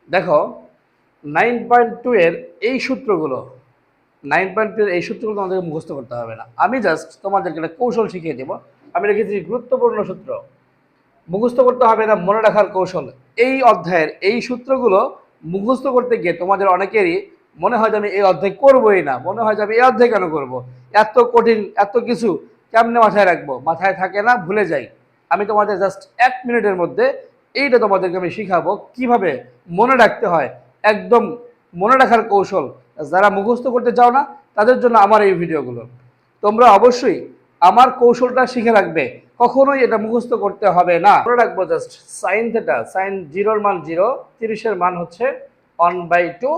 দেখো 9.2 এর এই সূত্রগুলো 9.2 এর এই সূত্রগুলো তোমাদেরকে মুখস্থ করতে হবে না। আমি জাস্ট তোমাদেরকে একটা কৌশল শিখিয়ে দেবো। আমি রেখেছি গুরুত্বপূর্ণ সূত্র, মুখস্থ করতে হবে না, মনে রাখার কৌশল। এই অধ্যায়ের এই সূত্রগুলো মুখস্থ করতে গিয়ে তোমাদের অনেকেরই মনে হয় যে আমি এই অধ্যায় করবোই না, মনে হয় যে আমি এই অধ্যায় কেন করব, এত কঠিন এত কিছু কেমনে মাথায় রাখবো, মাথায় থাকে না, ভুলে যাই। আমি তোমাদের জাস্ট 1 মিনিটের মধ্যে এইটা তোমাদেরকে আমি শিখাবো কিভাবে মনে রাখতে হয়, একদম মনে রাখার কৌশল। যারা মুখস্থ করতে চাও না তাদের জন্য আমার এই ভিডিওগুলো। তোমরা অবশ্যই আমার কৌশলটা শিখে রাখবে, কখনোই এটা মুখস্থ করতে হবে না। মনে রাখবো জাস্ট সাইন থেটা, সাইন 0-এর মান 0, 30-এর মান হচ্ছে 1/2,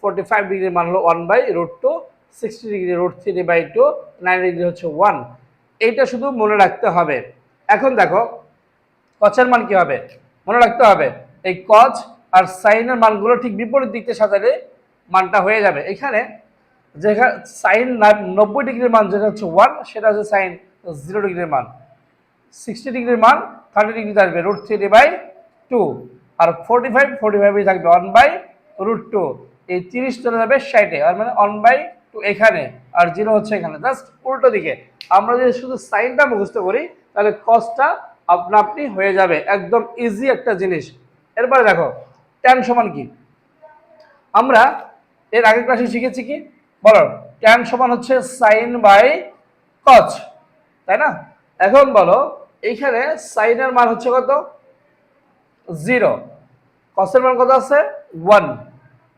45 ডিগ্রির মান হলো 1/√2, 60 ডিগ্রি √3/2, 90 ডিগ্রি হচ্ছে 1। এইটা শুধু মনে রাখতে হবে। এখন দেখো কচের মান কি হবে মনে রাখতে হবে। এই কচ আর সাইনের মানগুলো ঠিক বিপরীত দিকে সাজালে মানটা হয়ে যাবে। এখানে যেখানে সাইন 90 ডিগ্রির মান যেটা হচ্ছে 1, সেটা হচ্ছে সাইন 0 ডিগ্রির মান। 60 ডিগ্রির মান 30 ডিগ্রিতে আসবে √3/2, আর 45 থাকবে 1/√2। এই 30 চলে যাবে 60-এ, আর মানে 1/2 এখানে, আর 0 হচ্ছে এখানে, জাস্ট উল্টো দিকে। আমরা যদি শুধু সাইনটা মুখস্থ করি তাহলে কসটা আপনা আপনি হয়ে যাবে, একদম ইজি একটা জিনিস। এরপরে দেখো ট্যান সমান কি। আমরা এর আগের ক্লাসে শিখেছি কি বলো, ট্যান সমান হচ্ছে সাইন বাই কচ, তাই না? এখন বলো এইখানে সাইনের মান হচ্ছে কত, 0, কসের মান কত আছে 1।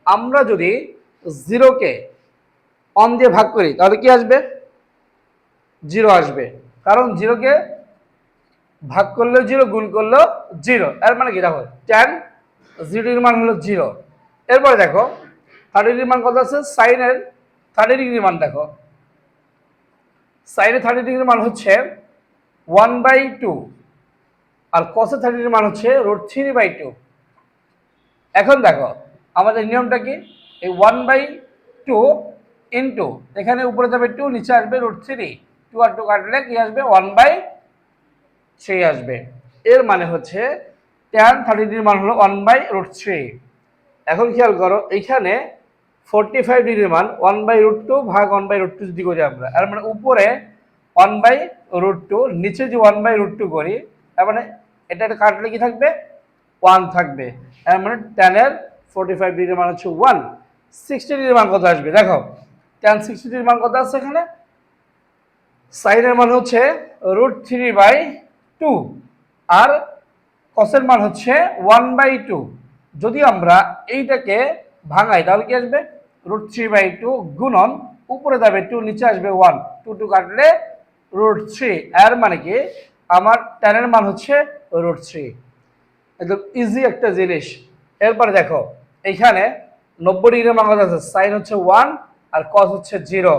আমরা যদি 0-কে 1 দিয়ে ভাগ করি তাহলে কি আসবে, 0 আসবে, কারণ 0-কে ভাগ করলেও 0, গুণ করলেও 0। এর মানে কি দেখো ট্যান 0 মান হলো 0। এরপরে দেখো 30 ডিগ্রির মান কত আছে, সাইনের 30 ডিগ্রির মান দেখো, সাইনের 30 ডিগ্রির মান হচ্ছে 1/2, আর কসের 30 ডিগ্রির মান হচ্ছে √3/2। এখন দেখো আমাদের নিয়মটা কি, এই 1/2 ইন্টু এখানে উপরে যাবে 2, নিচে আসবে √3, 2 আর 2 কাটলে কি আসবে 1/3 আসবে। এর মানে হচ্ছে tan 30 ডিগ্রির মান হলো 1/√3। এখন খেয়াল করো এইখানে 45 ডিগ্রির মান 1/√2 ভাগ 1/√2 যদি করি আমরা, এর মানে উপরে 1/√2, নিচে যদি 1/√2 করি, তার মানে এটা কাটলে কি থাকবে 1 থাকবে। এর মানে tan এর 45 ডিগ্রির মান হচ্ছে 1। 60 ডিগ্রির মান কত আসবে দেখো, tan 60 ডিগ্রির মান কত আছে এখানে, সাইনের মান হচ্ছে √3/2, আর কসের মান হচ্ছে 1/2। যদি আমরা এইটাকে ভাঙাই তাহলে কি আসবে, √3/2 গুণন উপরে যাবে 2, নিচে আসবে 1, 2 কাটলে √3। এর মানে কি আমার ট্যানের মান হচ্ছে √3। একদম ইজি একটা জিনিস। এরপরে দেখো এইখানে 90 ডিগ্রির মান কত আছে, সাইন হচ্ছে 1 আর কস হচ্ছে 0।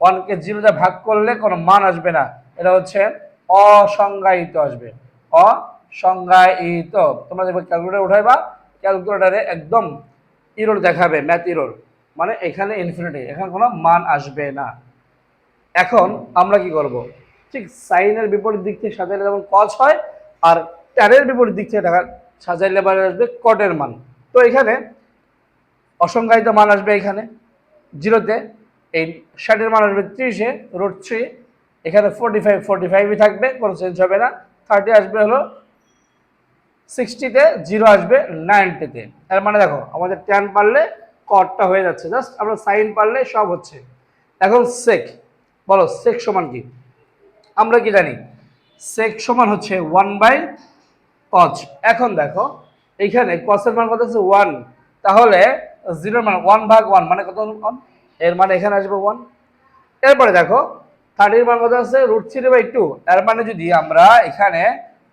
1-কে 0 দিয়ে ভাগ করলে কোনো মান আসবে না, এটা হচ্ছে অসংজ্ঞায়িত আসবে, অসংজ্ঞায়িত। তোমরা যখন ক্যালকুলেটর উঠাইবা ক্যালকুলেটরে একদম ইরর দেখাবে, ম্যাথ ইরর, মানে এখানে ইনফিনিটি, এখানে কোনো মান আসবে না। এখন আমরা কি করব, ঠিক সাইনের বিপরীত দিক থেকে সাজাইলে যেমন কস হয়, আর ট্যানের বিপরীত দিক থেকে সাজাইলে এবার আসবে কটের মান। তো এখানে অসংজ্ঞায়িত মান আসবে এখানে 0-তে, এই 60-এর মান আসবে 30-এ √3, এখানে 45 থাকবে, কোনো চেঞ্জ হবে না। 30 আসবে হলো 60-তে, 0 আসবে 90-তে। এর মানে দেখো আমাদের ট্যান পারলে কটটা হয়ে যাচ্ছে, জাস্ট আমরা সাইন পারলে সব হচ্ছে। এখন সেক, বলো সেক সমান কি। আমরা কি জানি সেক সমান হচ্ছে 1/cos। এখন দেখো এইখানে কসের মান কত আছে 1, তাহলে 0-এর মান 1/1 মানে কত 1, এর মানে এখানে আসবে 1। এরপরে দেখো 30-এর মান কত আছে √3/2, এর মানে যদি আমরা এখানে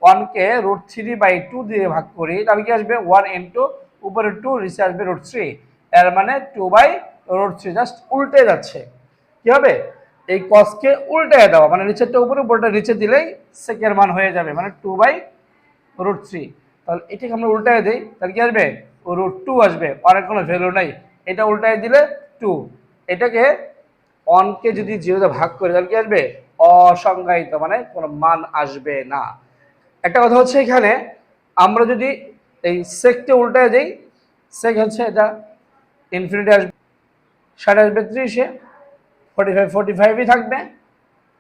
1-কে √3/2 দিয়ে ভাগ করি তাহলে কি আসবে 1 ইন্টু উপরে 2, নিচে আসবে √3, এর মানে 2/√3, জাস্ট উল্টে যাচ্ছে। কি হবে, এই কসকে উল্টে দেওয়া, মানে নিচেরটা উপরে উপরটা নিচে দিলেই সেকের মান হয়ে যাবে, মানে 2/√3। তাহলে এটাকে আমরা উল্টায় দিই তাহলে কি আসবে √2 আসবে, আর কোনো ভ্যালু নাই, এটা উল্টায় দিলে 2। এটাকে 1-কে যদি 0 দিয়ে ভাগ করে তাহলে কি আসবে অসংজ্ঞায়িত, মানে কোনো মান আসবে না। একটা কথা হচ্ছে এখানে আমরা যদি এই সেককে উল্টায় দিই সেক হচ্ছে এটা ইনফিনিটি আসবে, 60 আসবে 30-এ, 45 থাকবে,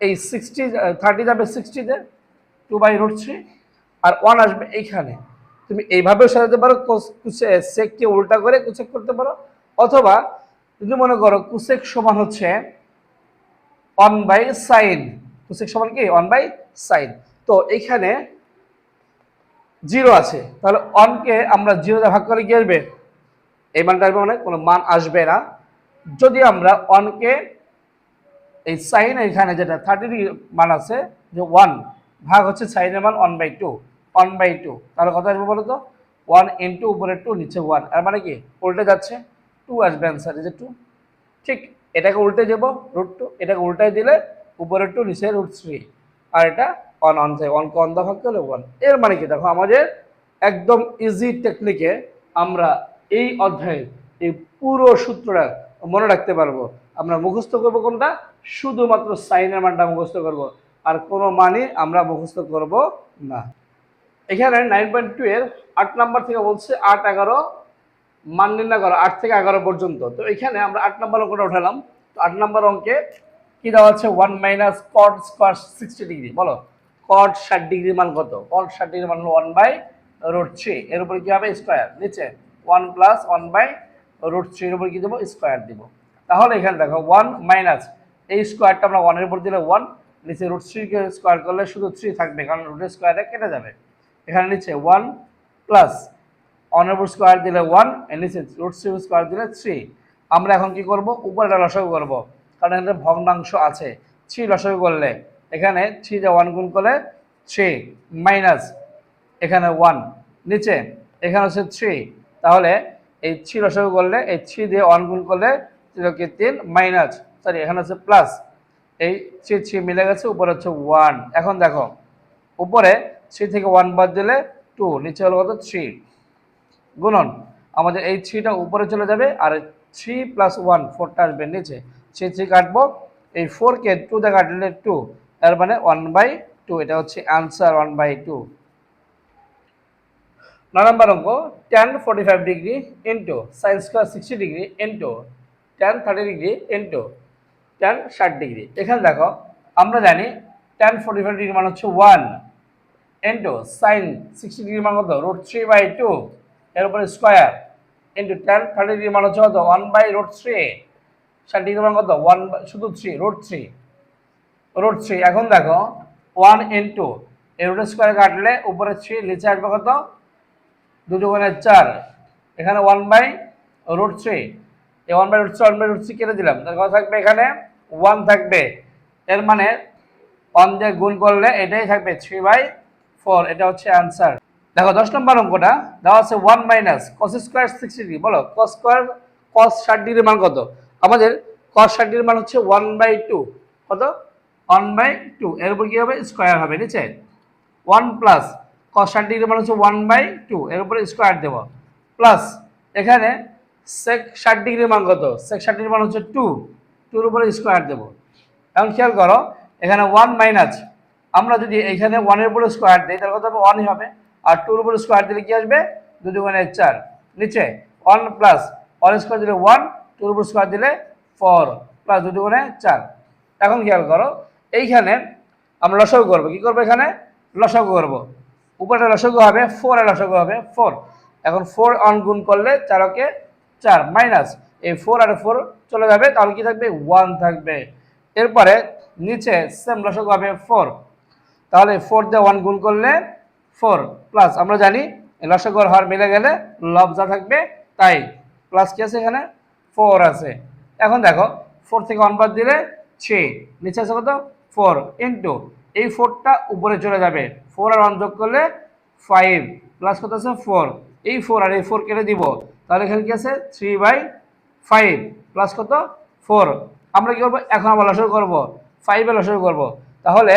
এই 30 যাবে 60-তে, 2/√3, আর 1 আসবে এইখানে। তুমি এইভাবেও সাজাতে পারো, সেককে উল্টা করে কুসেক করতে পারো, অথবা যদি মনে করো কুসেক সমান হচ্ছে 1/sin, কুসেক সমান কি 1/sin, তো এইখানে 0 আছে, তাহলে 1-কে আমরা 0 দিয়ে ভাগ করে কি আসবে, এই মানটা আসবে, মানে কোনো মান আসবে না। যদি আমরা 1-কে এই সাইন এখানে যেটা 30 মান আছে, যে 1 ভাগ হচ্ছে সাইনের মান 1/2, 1/2, তাহলে কত আসবে বলো তো, 1 ইন্টু উপরে 2 নিচে 1, আর মানে কি উল্টে যাচ্ছে, 2 আসবে অ্যান্সার, এই যে 2। ঠিক এটাকে উল্টে যাব √2, এটাকে উল্টাই দিলে উপরে 2 নিচে √3, আর এটা 1 অন যায়, 1 কে 1 দা ভাগ করলে 1। এর মানে কি দেখো, আমাদের একদম ইজি টেকনিকে আমরা এই অধ্যায়ে এই পুরো সূত্রটা মনে রাখতে পারবো। আমরা মুখস্থ করব কোনটা, শুধুমাত্র সাইনের মানটা মুখস্থ করব, আর কোনো মানই আমরা মুখস্থ করব না। এখানে 9.2 এর 8 নাম্বার থেকে বলছে 8-11 মান নির্ণয় করো, 8 থেকে 11 পর্যন্ত। তো এখানে আমরা 8 নাম্বার অঙ্কটা উঠালাম। তো 8 নাম্বার অঙ্কে কি দেওয়া আছে, 1 মাইনাস কট স্কয়ার 60 ডিগ্রি। বলো কট 60 ডিগ্রি মান কত, কট 60 ডিগ্রি মান 1/√3, এর উপরে কি হবে স্কয়ার, নিচে 1 প্লাস 1/√3 এর উপরে কি দেবো, স্কয়ার দিব। তাহলে এখানে দেখো 1 মাইনাস এই স্কয়ারটা আমরা 1 এর উপর দিলে 1, নিচে √3 কে স্কয়ার করলে শুধু 3 থাকবে, কারণ রুটের স্কয়ারটা কেটে যাবে। এখানে নিচে 1 প্লাস 1 এর উপর স্কয়ার দিলে 1, এর নিচে √3 স্কয়ার দিলে 3। আমরা এখন কি করব, উপরেটা লসাগু করব, কারণ এখানে ভগ্নাংশ আছে। 3 লসাগু করলে এখানে 3 দিয়ে 1 গুণ করলে 3 মাইনাস এখানে 1, নিচে এখানে হচ্ছে 3, তাহলে এই 3 লসাগু করলে এই 3 দিয়ে 1 গুণ করলে 3 মাইনাস, সরি এখানে হচ্ছে প্লাস, এই 3 মিলে গেছে, উপরে হচ্ছে 1। এখন দেখো উপরে 3 থেকে 1 বাদ দিলে 2, নিচে হলো কত 3, গুণন আমাদের এই 3টা উপরে চলে যাবে, আর 3 প্লাস 1 4টা আসবে নিচে, 3 কাটবো, এই 4-কে 2 দিয়ে কাটলে 2, এর মানে 1/2, এটা হচ্ছে অ্যান্সার 1/2। 9 নম্বর অঙ্ক, tan 45 degree into sine square 60 degree into tan 30 degree into tan 60 degree. এখানে দেখো আমরা জানি tan 45 ডিগ্রি মান হচ্ছে 1 ইন্টু সাইন 60 ডিগ্রি মান কত, √3/2 এর উপরে স্কয়ার ইন্টু tan 30 ডিগ্রি মান হচ্ছে কত, 1/√3, 60 ডিগ্রি মান কত 1 শুধু 3 √3। এখন দেখো 1 ইন্টু এই রুটের স্কয়ার কাটলে উপরে 3, নিচে আসবে কত 2 × 4, এখানে 1/√3, এই 1/√3 কেটে দিলাম, তার কথা থাকবে এখানে 1 থাকবে, এর মানে 1 দিয়ে গুণ করলে এটাই থাকবে 3/4, এটা হচ্ছে অ্যান্সার। দেখো 10 নম্বর অঙ্কটা দেওয়া আছে 1 মাইনাস cos স্কয়ার 60 ডিগ্রি। বলো cos 60 ডিগ্রির মান কত, আমাদের cos 60 ডিগ্রির মান হচ্ছে 1/2, কত 1/2, এর উপর কি হবে স্কয়ার হবে, নিচে 1 প্লাস cos 60 ডিগ্রি মান হচ্ছে 1/2, এর উপরে স্কয়ার দেব, প্লাস এখানে sec 60 ডিগ্রি মান কত, sec 60 ডিগ্রি মান হচ্ছে 2, 2 এর উপরে স্কয়ার দেব। এখন খেয়াল করো এখানে 1 মাইনাস, আমরা যদি এখানে 1 এর উপরে স্কয়ার দেই তাহলে কত হবে, 1ই হবে, আর 2 এর উপরে স্কয়ার দিলে কি আসবে 2 × 4, নিচে 1 প্লাস 1 স্কয়ার দিলে 1, 2 এর উপর স্কয়ার দিলে 4, প্লাস 2 × 4। এখন খেয়াল করো এইখানে আমরা লসাগু করব, কি করব এখানে লসাগু করব, উপরে লসাগু হবে 4 এর লসাগু হবে 4। এখন 4 অন গুণ করলে 4 কে 4 মাইনাস এই 4 আর 4 চলে যাবে, তাহলে কি থাকবে 1 থাকবে। এরপরে নিচে সেম লসাগু হবে 4, তাহলে 4 দিয়ে 1 গুণ করলে 4, প্লাস আমরা জানি লসাগুর হর মিলে গেলে লব যা থাকবে তাই, প্লাস কি আছে এখানে 4 আছে। এখন দেখো 4 থেকে 1 বাদ দিলে 6, নিচে আছে কত 4 ইন্টু এই 4টা উপরে চলে যাবে, 4 আর 1 যোগ করলে 5, প্লাস কত আছে 4, এই 4 আর এই 4 কেটে দিব, তাহলে এখানে কি আছে 3/5, প্লাস কত 4। আমরা কি করবো এখন আবার লসাগু করব, 5 এর লসাগু করব, তাহলে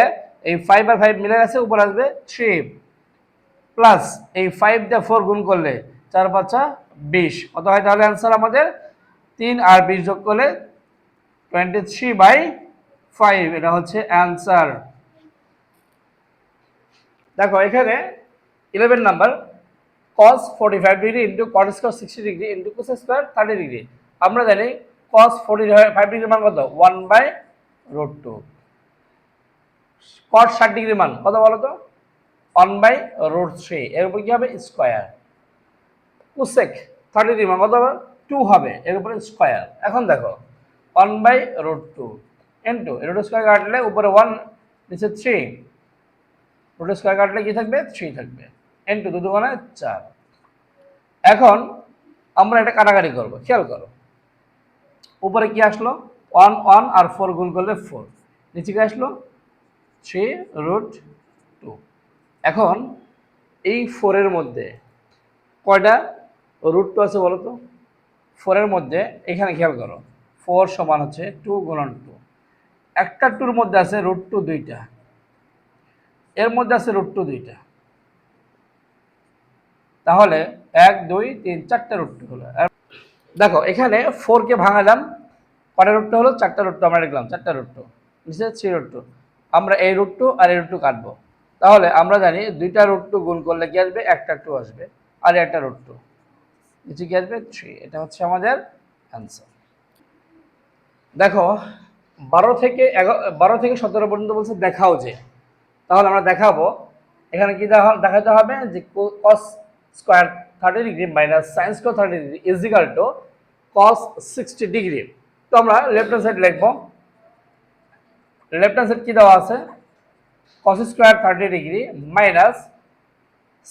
এই 5 আর 5 মিলে গেছে, উপর আসবে 3, প্লাস এই 5 দিয়ে 4 গুণ করলে 4 × 5 = 20, কত হয় তাহলে অ্যান্সার আমাদের 3 আর 20 যোগ করলে 23/5, এটা হচ্ছে অ্যান্সার। দেখো এখানে 11 number cos 45 degree into cot square 60 degree into cos square 30 degree. আমরা জানি cos 45 ডিগ্রির মান কত 1/√2, cot 60 ডিগ্রির মান কত বলো তো 1/√3, এর উপর কি হবে স্কয়ার। cosec 30 ডিগ্রি মান কত হবে 2 হবে, এর উপরে স্কয়ার। এখন দেখো 1/√2 ইন্টু রুট স্কয়ার কাটলে উপরে 1 নিচে 3, রুট স্কয়ার কাটলে কি থাকবে 3 থাকবে, ইন্টু 2 দুগুণে 4। এখন আমরা এটা কাটাকাটি করব, খেয়াল করো উপরে কি আসলো 1 1 আর 4 গুণ করলে 4, নিচে কি আসলো 3√2। এখন এই 4 এর মধ্যে কয়টা √2 আছে বলো তো? 4 এর মধ্যে এখানে খেয়াল করো 4 সমান হচ্ছে 2 গুণন 2, একটা 2 এর মধ্যে আছে √2 দুইটা, এর মধ্যে আছে √2 দুইটা, তাহলে 1 2 3 4টা √2 হলো। দেখো এখানে 4 কে ভাঙালাম, কয়টা √2 হলো 4টা √2 আমরা লিখলাম 4টা √2, নিচে 3√2। আমরা এই √2 আর এই √2 কাটবো, তাহলে আমরা জানি দুইটা √2 গুণ করলে কি আসবে একটা 2 আসবে, আর একটা √2 নিচে কি আসবে 3। এটা হচ্ছে আমাদের অ্যান্সার। দেখো 12 থেকে 17 পর্যন্ত বলছে দেখাও যে, তাহলে আমরা দেখাবো। এখানে কি দেখাতে হবে যে cos square 30 degree minus sin square 30 degree is equal to cos 60 degree. তো আমরা লেফট হ্যান্ড সাইড লিখবো, লেফট হ্যান্ড সাইড কি দেওয়া আছে cos square 30 degree minus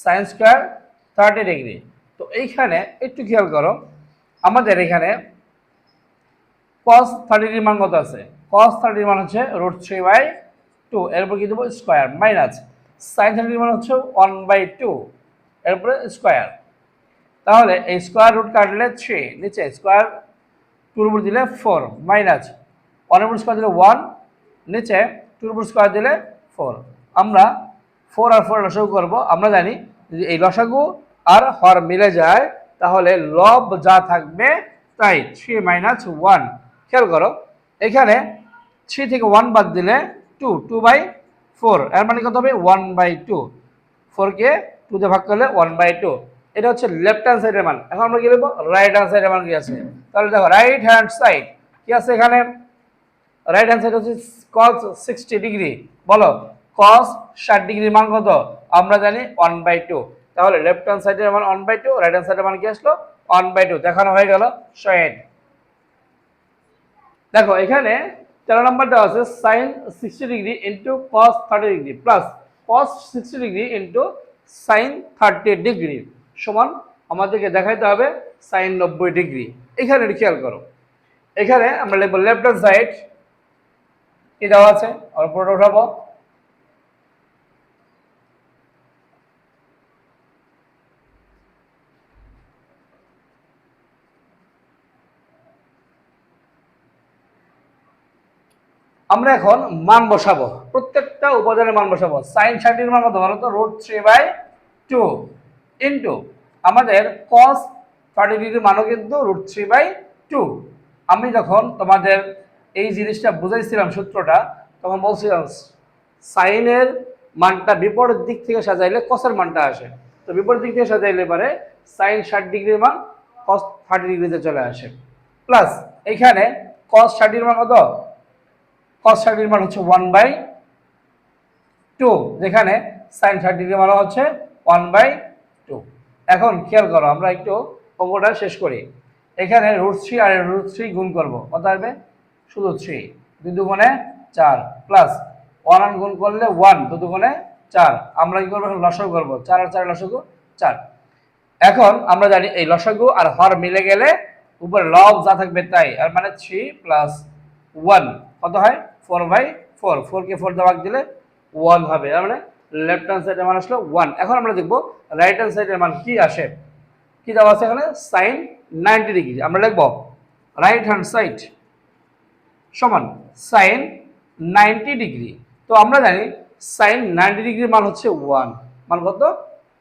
sin square 30 degree. তো এইখানে একটু খেয়াল করো, আমাদের এখানে cos 30 ডিগ্রির মান কত আছে, cos 30 এর মান হচ্ছে √3/2, এরপর কি দেবো স্কয়ার, মাইনাস sin 30 এর মান হচ্ছে 1/2, এরপরে স্কয়ার। তাহলে এই স্কয়ার রুট কাটলে 3, নিচে স্কয়ার 2 এর উপর দিলে 4, মাইনাস 1 এর উপর স্কয়ার দিলে 1, নিচে 2 এর উপর স্কয়ার দিলে 4। আমরা 4 আর 4 লসাগু করব, আমরা জানি যদি এই লসাগু আর হর মিলে যায় তাহলে লব যা থাকবে তাই 3 - 1। খেয়াল করো এখানে 3 থেকে 1 বাদ দিলে 2, 2/4, এর মানে কত হবে 1/2, 4 কে 2 দিয়ে ভাগ করলে 1/2। এটা হচ্ছে লেফট হ্যান্ড সাইডের মান। এখন আমরা কি লিখব রাইট হ্যান্ড সাইডের মান কি আছে, তাহলে দেখো রাইট হ্যান্ড সাইড কি আছে এখানে, রাইট হ্যান্ড সাইড হচ্ছে cos 60 ডিগ্রি। বলো cos 60 ডিগ্রির মান কত, আমরা জানি 1/2, তাহলে লেফট হ্যান্ড সাইডের মান 1/2, রাইট হ্যান্ড সাইডের মান কি আসলো 1/2, দেখানো হয়ে গেল সয়েড। দেখো এখানে 13 নম্বর দেওয়া আছে sin 60 degree into cos 30 degree plus cos 60 degree into sin 30 degree সমান আমাদেরকে দেখাইতে হবে sin 90 ডিগ্রি। এখানে খেয়াল করো, এখানে আমরা লিখব লেফট হ্যান্ড সাইড কি দেওয়া আছে, আর পুরোটা উঠাবো, আমরা এখন মান বসাবো, প্রত্যেকটা উপাদানের মান বসাবো। sin 60 এর মান কত বলো তো √3/2 ইনটু আমাদের cos 30 ডিগ্রির মানও কিন্তু √3/2। আমি যখন তোমাদের এই জিনিসটা বুঝাইছিলাম সূত্রটা, তখন বলছিলাম সাইনের মানটা বিপরীত দিক থেকে সাজাইলে cos এর মানটা আসে। তো বিপরীত দিক থেকে সাজাইলে পারে sin 60 ডিগ্রির মান cos 30 ডিগ্রিতে চলে আসে। প্লাস এখানে cos 60 এর মান কত, cos 60 এর মান হচ্ছে 1/2, যেখানে sin 30 ডিগ্রি মান হচ্ছে 1/2। এখন খেয়াল করো আমরা একটু অঙ্কটা শেষ করি। এখানে √3 আর √3 গুণ করব, কত আসবে শুধু 3, 2 দুগুণে 4 প্লাস 1 গুণ করলে 1, 2 দুগুণে 4। আমরা কি করব, লসাগু করব, 4 আর 4 লসাগু 4। এখন আমরা জানি এই লসাগু আর হর মিলে গেলে উপরে লব যা থাকবে তাই, আর মানে 3 + 1 কত হয় 4/4, 4 কে 4 দিয়ে ভাগ দিলে 1 হবে, তার মানে লেফট হ্যান্ড সাইডের মান আসলো 1। এখন আমরা দেখব রাইট হ্যান্ড সাইডের মান কি আসে, কি দেওয়া আছে এখানে sin 90 ডিগ্রি। আমরা লিখব রাইট হ্যান্ড সাইড সমান sin 90 ডিগ্রি। তো আমরা জানি sin 90 ডিগ্রির মান হচ্ছে 1, মান কত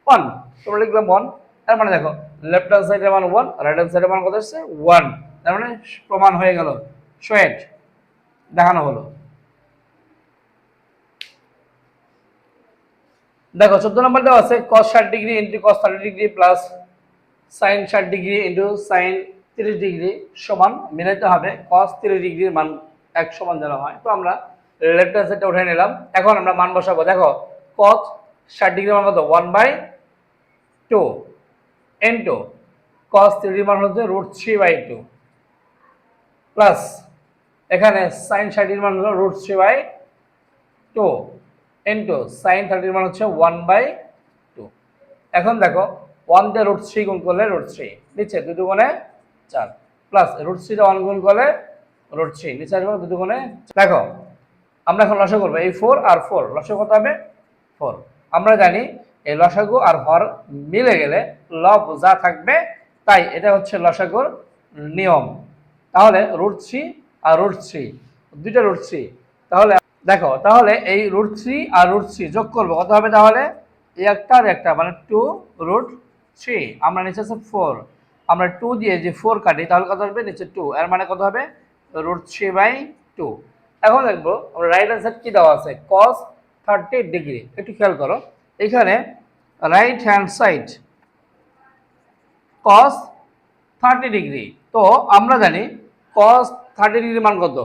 1, তোমরা লিখলাম 1। তার মানে দেখো লেফট হ্যান্ড সাইডের মান 1, রাইট হ্যান্ড সাইডের মান কত আসছে 1, তার মানে প্রমাণ হয়ে গেল, সয়েড দেখানো হলো। দেখো 14 নম্বর দেওয়া আছে cos 60 degree into cos 30 degree plus sin 60 degree into sin 30 degree সমান মিলাইতে হবে cos 30 ডিগ্রির মান এক সমান যেন হয়। তো আমরা লেফট হ্যান্ড সাইডটা উঠে নিলাম। এখন আমরা মান বসাবো। দেখো cos 60 ডিগ্রির মান কত 1/2 ইন্টু cos 30 মান হচ্ছে √3/2 প্লাস এখানে sin 60 মান হলো √3/2 ইন্টু sin 30 মান হচ্ছে 1/2। এখন দেখো 1 দিয়ে √3 গুণ করলে √3 নিচে 2 দুগুণে 4 প্লাস √3 দিয়ে 1 গুণ করলে √3 নিচে আসবে 2 দুগুণে। দেখো আমরা এখন লসাগু করব। এই 4 আর 4 লসাগু কত হবে 4। আমরা জানি এই লসাগু আর হর মিলে গেলে লব যা থাকবে তাই এটা হচ্ছে লসাগুর নিয়ম। তাহলে √3 আর √3 দুইটা √3 তাহলে দেখো তাহলে এই √3 আর √3 যোগ করব কত হবে তাহলে এই একটা আর একটা মানে 2√3 আমরা নিচে আছে 4 আমরা 2 দিয়ে যে 4 কাটি তাহলে কত আসবে নিচে 2 এর মানে কত হবে √3/2। এখন দেখবো আমরা রাইট হ্যান্ড সাইড কি দেওয়া আছে cos 30 ডিগ্রি। একটু খেয়াল করো এখানে right hand side cos 30 degree. তো আমরা জানি cos 30 ডিগ্রির মান কত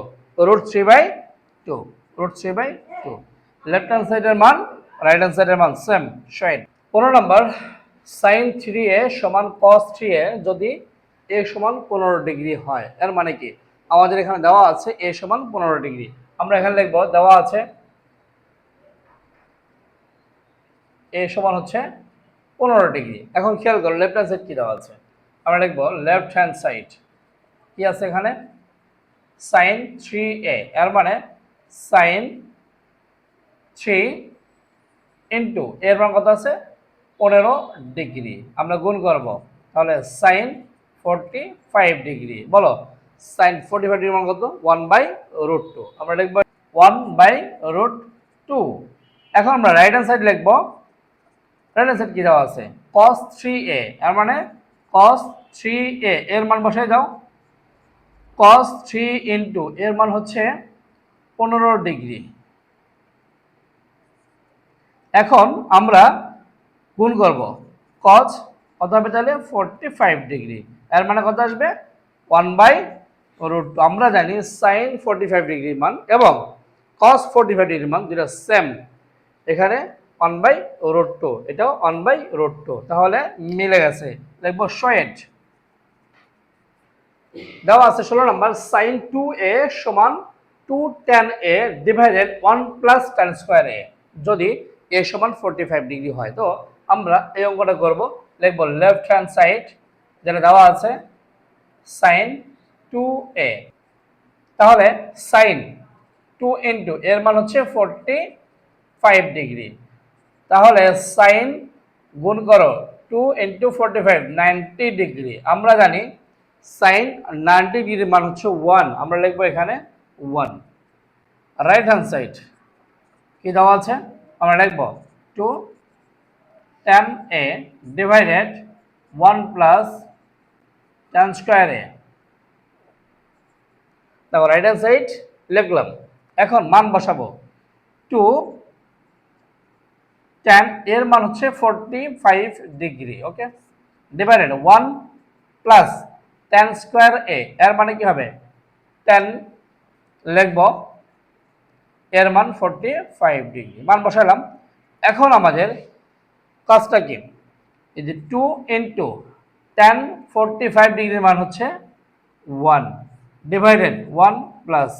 √3/2 √3/2। লেফট হ্যান্ড সাইডের মান রাইট হ্যান্ড সাইডের মান সেম সমান। 15 নম্বর sin 3a সমান cos 3a যদি a সমান 15 ডিগ্রি হয়। এর মানে কি আমাদের এখানে দেওয়া আছে a সমান 15 ডিগ্রি। আমরা এখানে লিখব দেওয়া আছে a সমান হচ্ছে 15 ডিগ্রি। এখন খেয়াল করো লেফট হ্যান্ড সাইড কি দেওয়া আছে আমরা লিখব লেফট হ্যান্ড সাইড কি আছে এখানে sin 3a এর মানে sin 3 ইন্টু এর মান কত আছে 15 ডিগ্রি আমরা গুণ করব তাহলে sin 45 ডিগ্রি। বলো sin 45 ডিগ্রি মান কত 1/√2 আমরা লিখব 1/√2। এখন আমরা রাইট হ্যান্ড সাইড লিখব রাইট হ্যান্ড সাইড কি দেওয়া আছে cos 3a এর মানে cos 3a এর মান বসাই দাও cos 3 ইন্টু এর মান হচ্ছে 15 ডিগ্রি। এখন আমরা গুণ করব cos কত হবে তাহলে 45 ডিগ্রি এর মানে কত আসবে 1/√2। আমরা জানি sin 45 ডিগ্রির মান এবং cos 45 ডিগ্রির মান দুটো সেম। এখানে 1/√2 এটাও 1/√2 তাহলে মিলে গেছে লিখব সয়েড। দেওয়া আছে 16 নম্বর sin 2a সমান 2 tan a divided 1 plus tan square a যদি a সমান 45 ডিগ্রি হয়। তো আমরা এই অঙ্কটা করব লিখব লেফট হ্যান্ড সাইড যেটা দেওয়া আছে sin 2a তাহলে sin 2 ইন্টু এর মান হচ্ছে 45 ডিগ্রি তাহলে sin গুণ করো 2 ইন্টু 45 90 ডিগ্রি। আমরা জানি sin 90 ডিগ্রির মান হচ্ছে 1 আমরা লিখবো এখানে 1। রাইট হ্যান্ড সাইড কি দেওয়া আছে আমরা লিখবো 2 tan a divided 1 plus tan square a। দেখো রাইট হ্যান্ড সাইড লিখলাম। এখন মান বসাবো 2 tan এর মান হচ্ছে 45 degree okay divided 1 plus tan square a এর মানে কি হবে 10 লিখব এর মান 45 ডিগ্রি মান বসালাম। এখন আমাদের কাজটা কি এই যে 2 ইন্টু tan 45 ডিগ্রির মান হচ্ছে 1 ডিভাইডেড 1 প্লাস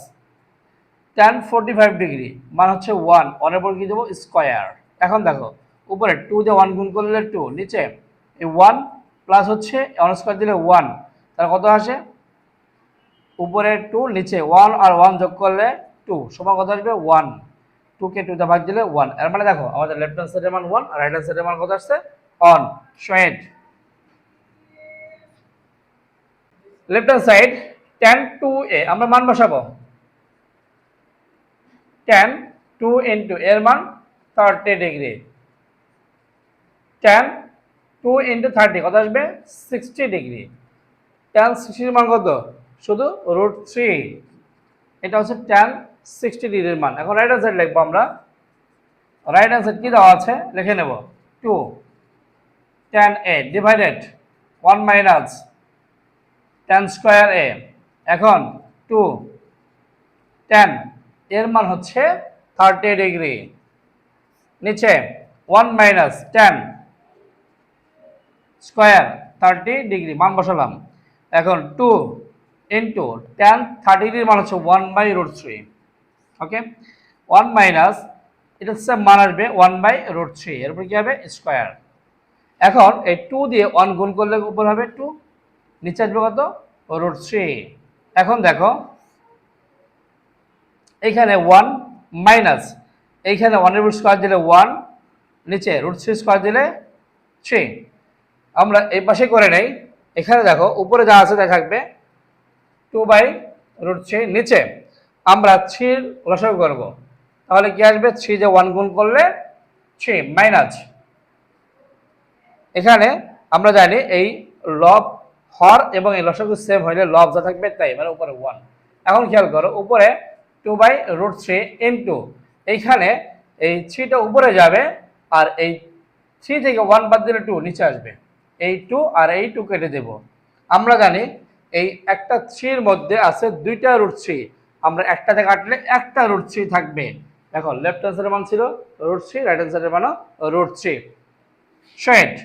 tan 45 ডিগ্রি মান হচ্ছে 1 অনের পর কি দেবো স্কয়ার। এখন দেখো উপরে 2 দিয়ে 1 গুণ করলে 2 নিচে এই 1 প্লাস হচ্ছে অন স্কয়ার দিলে 1 তাহলে কত আসে উপরে 2 নিচে 1 আর 1 যোগ করলে 2 সমান কত আসবে 1 2 কে 2 দিয়ে ভাগ দিলে 1 এর মানে দেখো আমাদের লেফট হ্যান্ড সাইডের মান 1 আর রাইট হ্যান্ড সাইডের মান কত আসছে অন সয়েড। Left hand side tan 2a আমরা মান বসাবো tan 2 ইন্টু এর মান 30 ডিগ্রি tan 2 ইন্টু 30 কত আসবে 60 ডিগ্রি tan 60 এর মান কত শুধু √3 এটা হচ্ছে tan 60 ডিগ্রির মান। এখন রাইট হ্যান্ড সাইড লিখবো আমরা রাইট হ্যান্ড সাইড কি দেওয়া আছে লিখে নেব 2 tan a divided 1 minus tan square a। এখন 2 tan এর মান হচ্ছে 30 ডিগ্রি, নিচে 1 মাইনাস tan স্কয়ার 30 ডিগ্রি মান বসালাম। এখন 2 ইন্টু tan 30 ডিগ্রির মান হচ্ছে 1/√3। ওকে, 1 মাইনাস এটা হচ্ছে মান আসবে 1/√3, এরপর কি হবে স্কয়ার। এখন এই 2 দিয়ে 1 গুণ করলে উপর হবে 2, নিচে আসবে কত √3। এখন দেখো এইখানে 1 মাইনাস এইখানে 1 স্কয়ার দিলে 1, নিচে √3 স্কয়ার দিলে 3। আমরা এই পাশে করে নেই। এখানে দেখো উপরে যা আছে তাই থাকবে 2/√3, নিচে আমরা 3 লসাগু করব, তাহলে কি আসবে 3 যে 1 গুণ করলে 3 মাইনাস এখানে আমরা জানি এই লব হর এবং এই লসাগু সেম হইলে লব যা থাকবে তাই, মানে উপরে 1। এখন খেয়াল করো উপরে 2/√3 ইন্টু এইখানে এই 3টা উপরে যাবে আর এই 3 থেকে 1 বাদ দিলে 2 নিচে আসবে, এই 2 আর এই 2 কেটে দেব। আমরা জানি এই একটা 3 এর মধ্যে আছে দুইটা √3, আমরা একটাতে কাটলে একটা √3 থাকবে। দেখো লেফট হ্যান্ড সাইডের মান ছিল √3, রাইট হ্যান্ড সাইডের মান √3। শর্ট